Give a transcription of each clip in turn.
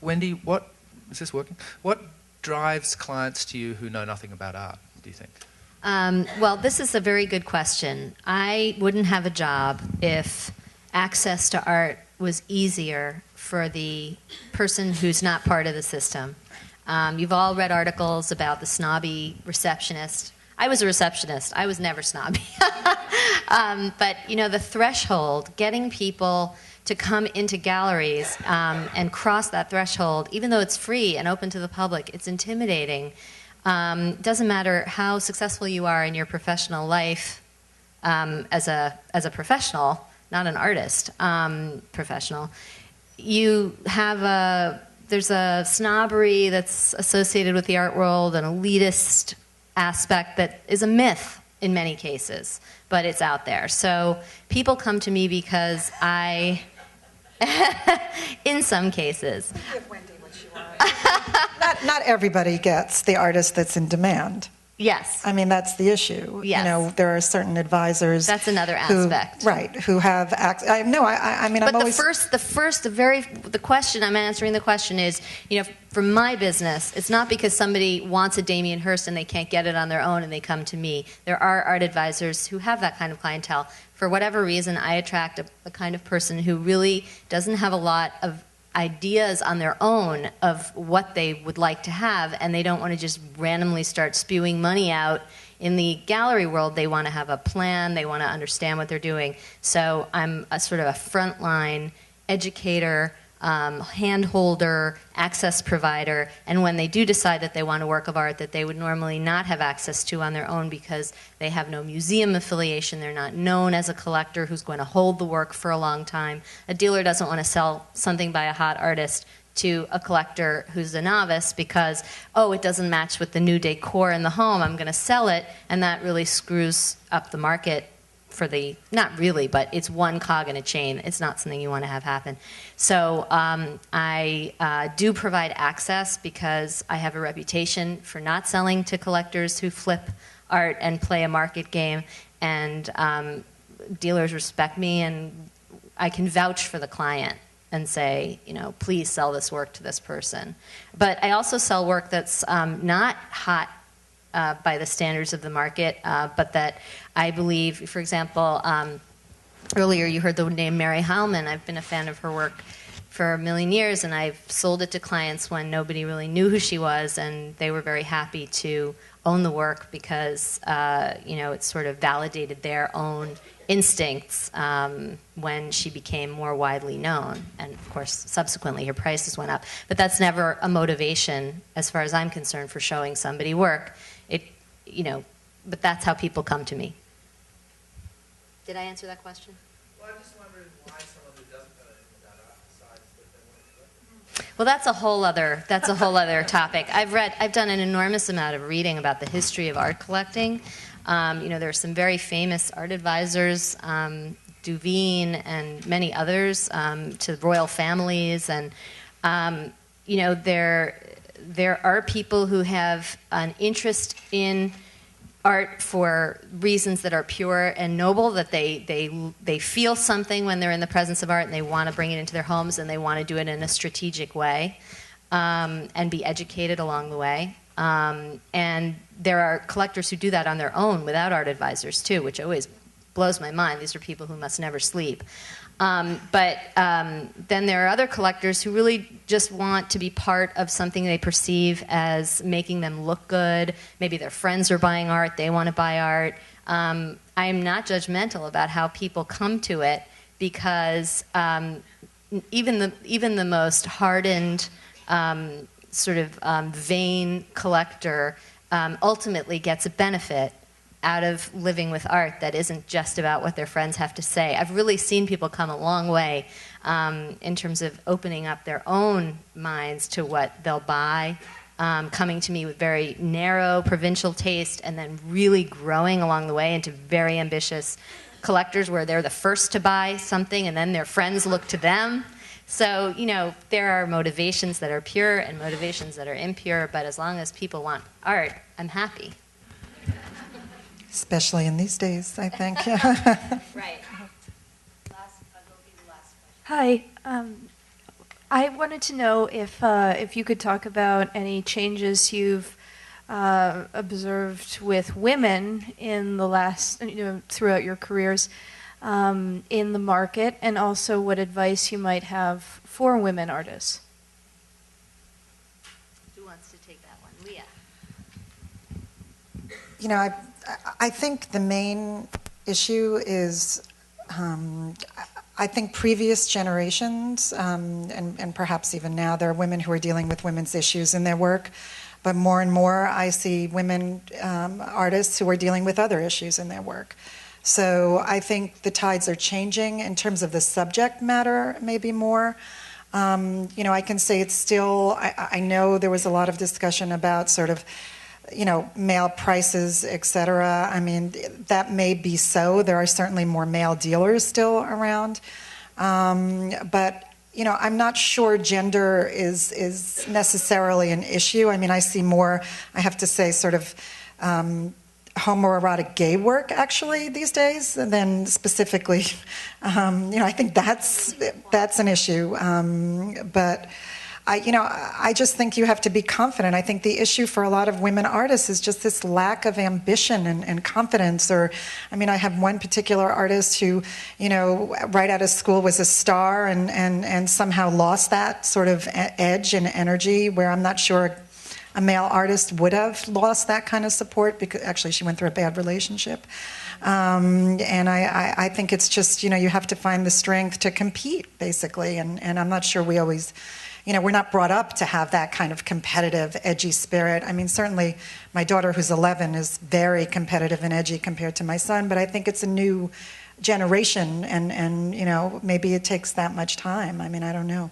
Wendy, is this working? What drives clients to you who know nothing about art, do you think? Well, this is a very good question. I wouldn't have a job if access to art was easier for the person who's not part of the system. You've all read articles about the snobby receptionist. I was a receptionist. I was never snobby. But, you know, the threshold, getting people to come into galleries and cross that threshold, even though it's free and open to the public, it's intimidating. Doesn't matter how successful you are in your professional life as a professional, not an artist, professional. You have there's a snobbery that's associated with the art world, an elitist aspect that is a myth in many cases, but it's out there. So people come to me because in some cases. Give Wendy what she wants. Not everybody gets the artist that's in demand. Yes. I mean, that's the issue. Yes. You know, there are certain advisors. That's another aspect. Who have access. I mean, but I'm always. The question, I'm answering the question is, you know, for my business, it's not because somebody wants a Damien Hirst and they can't get it on their own and they come to me. There are art advisors who have that kind of clientele. For whatever reason, I attract a kind of person who really doesn't have a lot of ideas on their own of what they would like to have, and they don't want to just randomly start spewing money out in the gallery world. They want to have a plan, they want to understand what they're doing. So I'm a sort of a frontline educator, hand holder, access provider, and when they do decide that they want a work of art that they would normally not have access to on their own because they have no museum affiliation, they're not known as a collector who's going to hold the work for a long time. A dealer doesn't want to sell something by a hot artist to a collector who's a novice because, oh, it doesn't match with the new decor in the home, I'm going to sell it, and that really screws up the market for the, not really, but it's one cog in a chain. It's not something you want to have happen. So I do provide access because I have a reputation for not selling to collectors who flip art and play a market game, and dealers respect me, and I can vouch for the client and say, you know, please sell this work to this person. But I also sell work that's not hot by the standards of the market, but that I believe, for example, earlier you heard the name Mary Heilman. I've been a fan of her work for a million years, and I've sold it to clients when nobody really knew who she was, and they were very happy to own the work because, you know, it sort of validated their own instincts when she became more widely known. And of course, subsequently, her prices went up. But that's never a motivation, as far as I'm concerned, for showing somebody work. You know, but that's how people come to me. Did I answer that question? Well, I'm just wondering why someone who doesn't know anything about art decides that they want to collect. Well, that's a whole other topic. I've done an enormous amount of reading about the history of art collecting. You know, there are some very famous art advisors, Duveen and many others, to royal families, and you know, there are people who have an interest in art for reasons that are pure and noble, that they feel something when they're in the presence of art and they want to bring it into their homes, and they want to do it in a strategic way and be educated along the way. And there are collectors who do that on their own without art advisors too, which always blows my mind. These are people who must never sleep. But then there are other collectors who really just want to be part of something they perceive as making them look good. Maybe their friends are buying art, they want to buy art. I'm not judgmental about how people come to it, because even the most hardened sort of vain collector ultimately gets a benefit out of living with art that isn't just about what their friends have to say. I've really seen people come a long way in terms of opening up their own minds to what they'll buy, coming to me with very narrow provincial taste, and then really growing along the way into very ambitious collectors where they're the first to buy something and then their friends look to them. So, you know, there are motivations that are pure and motivations that are impure, but as long as people want art, I'm happy. Especially in these days, I think. Right. Hi. I wanted to know if you could talk about any changes you've observed with women in the last, throughout your careers in the market, and also what advice you might have for women artists. Who wants to take that one? Lea. I think the main issue is, I think previous generations, and perhaps even now, there are women who are dealing with women's issues in their work, but more and more I see women artists who are dealing with other issues in their work. So I think the tides are changing in terms of the subject matter, maybe more. I can say it's still, I know there was a lot of discussion about sort of, male prices, et cetera. I mean, that may be so. There are certainly more male dealers still around. But, I'm not sure gender is necessarily an issue. I mean, I see more, I have to say, sort of homoerotic gay work, actually, these days, than specifically, I think that's an issue. But I just think you have to be confident. I think the issue for a lot of women artists is just this lack of ambition and confidence. I have one particular artist who, right out of school was a star and somehow lost that sort of edge and energy, where I'm not sure a male artist would have lost that kind of support, because actually she went through a bad relationship. And I think it's just, you have to find the strength to compete, basically. And I'm not sure we always, we're not brought up to have that kind of competitive, edgy spirit. I mean, certainly my daughter, who's 11, is very competitive and edgy compared to my son, but I think it's a new generation, and maybe it takes that much time. I mean, I don't know.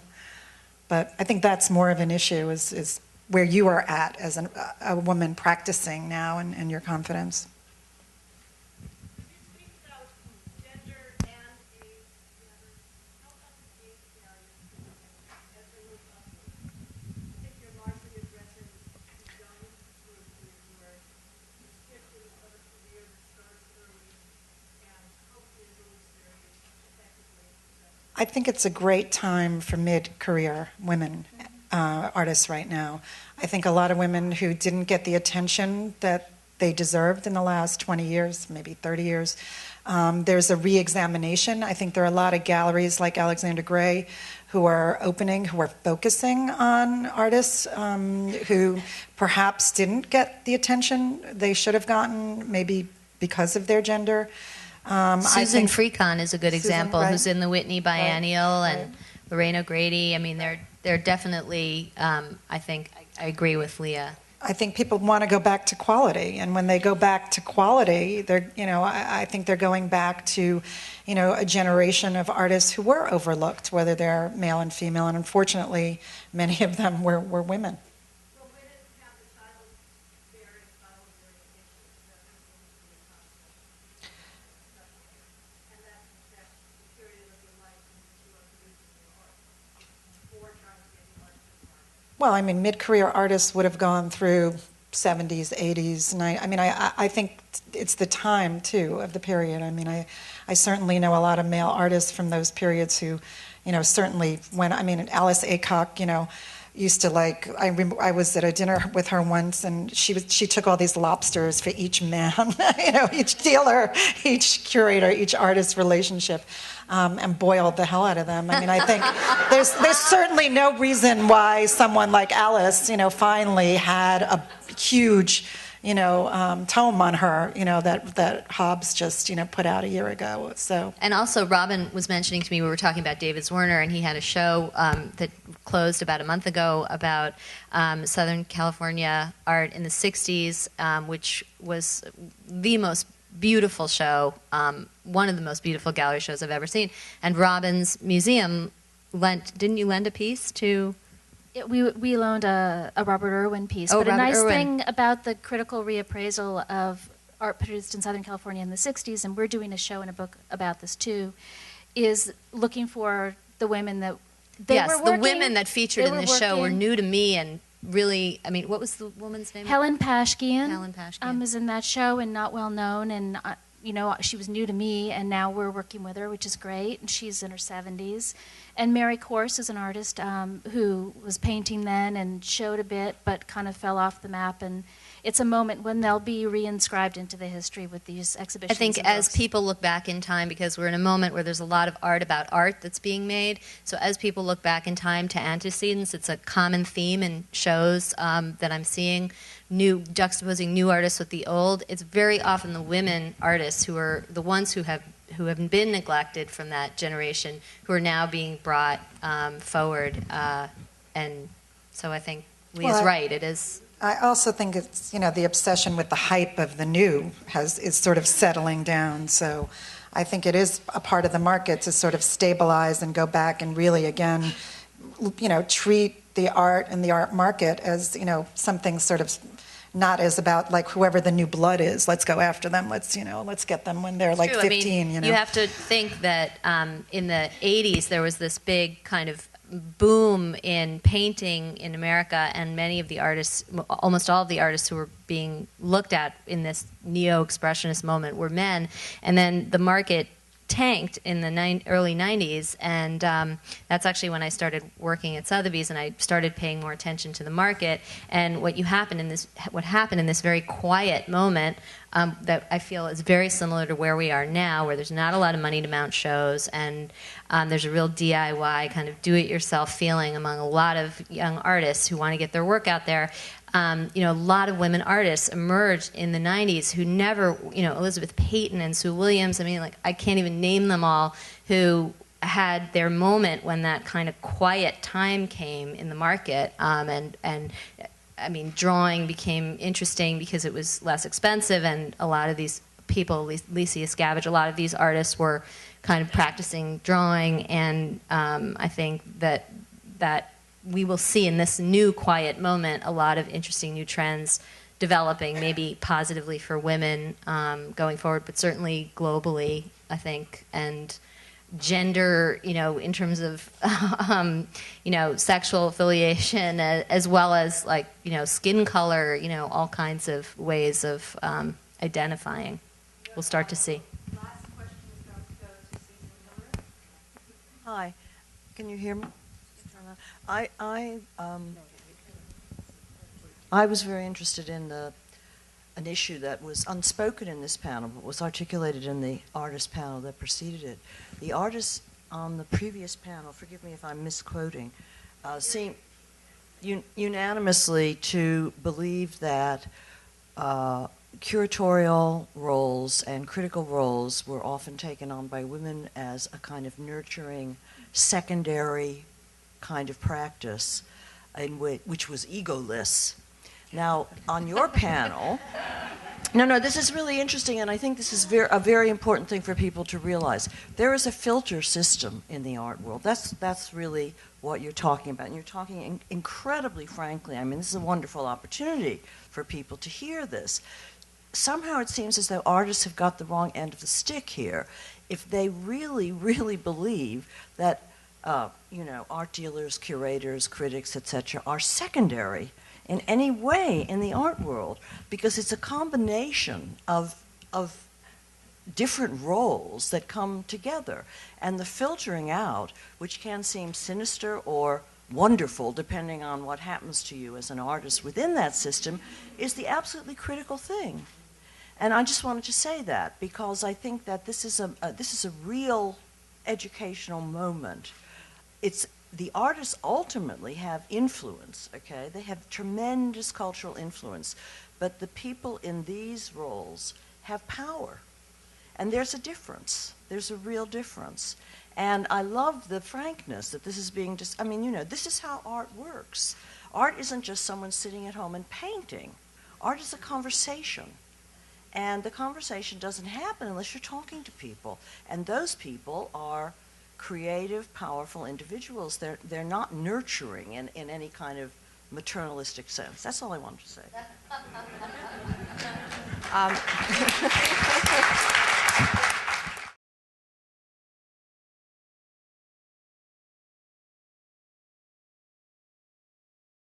But I think that's more of an issue, is where you are at as a woman practicing now, and your confidence. I think it's a great time for mid-career women artists right now. I think a lot of women who didn't get the attention that they deserved in the last 20 years, maybe 30 years, there's a re-examination. I think there are a lot of galleries like Alexander Gray who are opening, who are focusing on artists who perhaps didn't get the attention they should have gotten, maybe because of their gender. Susan Freecon is a good example, right. who's in the Whitney Biennial, Right. and Lorraine O'Grady. I mean, they're definitely, I think, I agree with Lea. I think people want to go back to quality, and when they go back to quality, they're, I think they're going back to, a generation of artists who were overlooked, whether they're male and female, and unfortunately, many of them were women. Well, I mean, mid-career artists would have gone through 70s, 80s, 90s. I mean, I think it's the time, too, of the period. I mean, I certainly know a lot of male artists from those periods who, certainly when, Alice Aycock, used to I was at a dinner with her once, and she took all these lobsters for each man, each dealer, each curator, each artist relationship, and boiled the hell out of them. I mean, I think there's certainly no reason why someone like Alice, finally had a huge, tome on her, that Hobbes just, put out a year ago. So. And also, Robin was mentioning to me, we were talking about David Zwirner, and he had a show that closed about a month ago about Southern California art in the 60s, which was the most beautiful show, one of the most beautiful gallery shows I've ever seen. And Robin's museum didn't you lend a piece to? We loaned a Robert Irwin piece. But a nice thing about the critical reappraisal of art produced in Southern California in the 60s, and we're doing a show and a book about this too, is looking for the women that they were working. Yes, the women that featured in the show were new to me, and really, what was the woman's name? Helen Pashkian. Helen Pashkian is in that show and not well known, and she was new to me, and now we're working with her, which is great. And she's in her 70s. And Mary Corse is an artist who was painting then and showed a bit, but kind of fell off the map. And it's a moment when they'll be reinscribed into the history with these exhibitions. I think as people look back in time, because we're in a moment where there's a lot of art about art that's being made, so as people look back in time to antecedents, it's a common theme in shows that I'm seeing, juxtaposing new artists with the old. It's very often the women artists who are the ones who have been neglected from that generation, who are now being brought forward. And so I think Leah's right. It is. I also think it's, the obsession with the hype of the new is sort of settling down. So I think it is a part of the market to sort of stabilize and go back and really, again, treat the art and the art market as, something sort of not as about like whoever the new blood is. Let's go after them. Let's get them when they're like 15. You have to think that in the 80s there was this big kind of boom in painting in America, and many of the artists, almost all of the artists who were being looked at in this neo-expressionist moment were men, and then the market tanked in the early 90s, and that's actually when I started working at Sotheby's, and I started paying more attention to the market. And what happened in this very quiet moment that I feel is very similar to where we are now, where there's not a lot of money to mount shows, and there's a real DIY kind of do-it-yourself feeling among a lot of young artists who want to get their work out there. A lot of women artists emerged in the 90s who never, Elizabeth Peyton and Sue Williams, I can't even name them all, who had their moment when that kind of quiet time came in the market. Drawing became interesting because it was less expensive, and a lot of these people, Lea Fried, a lot of these artists were kind of practicing drawing, and I think that we will see in this new quiet moment a lot of interesting new trends developing, maybe positively for women going forward, but certainly globally, I think, and gender, in terms of, sexual affiliation, as well as skin color, all kinds of ways of identifying. We'll start to see. Last question is going to go to Susan Miller. Hi, can you hear me? I was very interested in an issue that was unspoken in this panel, but was articulated in the artist panel that preceded it. The artists on the previous panel, forgive me if I'm misquoting, seem unanimously to believe that curatorial roles and critical roles were often taken on by women as a kind of nurturing, secondary kind of practice, which was egoless. Now, on your panel, this is really interesting, and I think this is a very important thing for people to realize. There is a filter system in the art world. That's really what you're talking about, and you're talking incredibly frankly. This is a wonderful opportunity for people to hear this. Somehow it seems as though artists have got the wrong end of the stick here. If they really, really believe that art dealers, curators, critics, etc., are secondary in any way in the art world, because it's a combination of different roles that come together. And the filtering out, which can seem sinister or wonderful, depending on what happens to you as an artist within that system, is the absolutely critical thing. And I just wanted to say that, because I think that this is a real educational moment. The artists ultimately have influence, okay? They have tremendous cultural influence, but the people in these roles have power. And there's a difference. There's a real difference. And I love the frankness that this is being this is how art works. Art isn't just someone sitting at home and painting. Art is a conversation. And the conversation doesn't happen unless you're talking to people. And those people are creative, powerful individuals. They're not nurturing in any kind of maternalistic sense. That's all I wanted to say.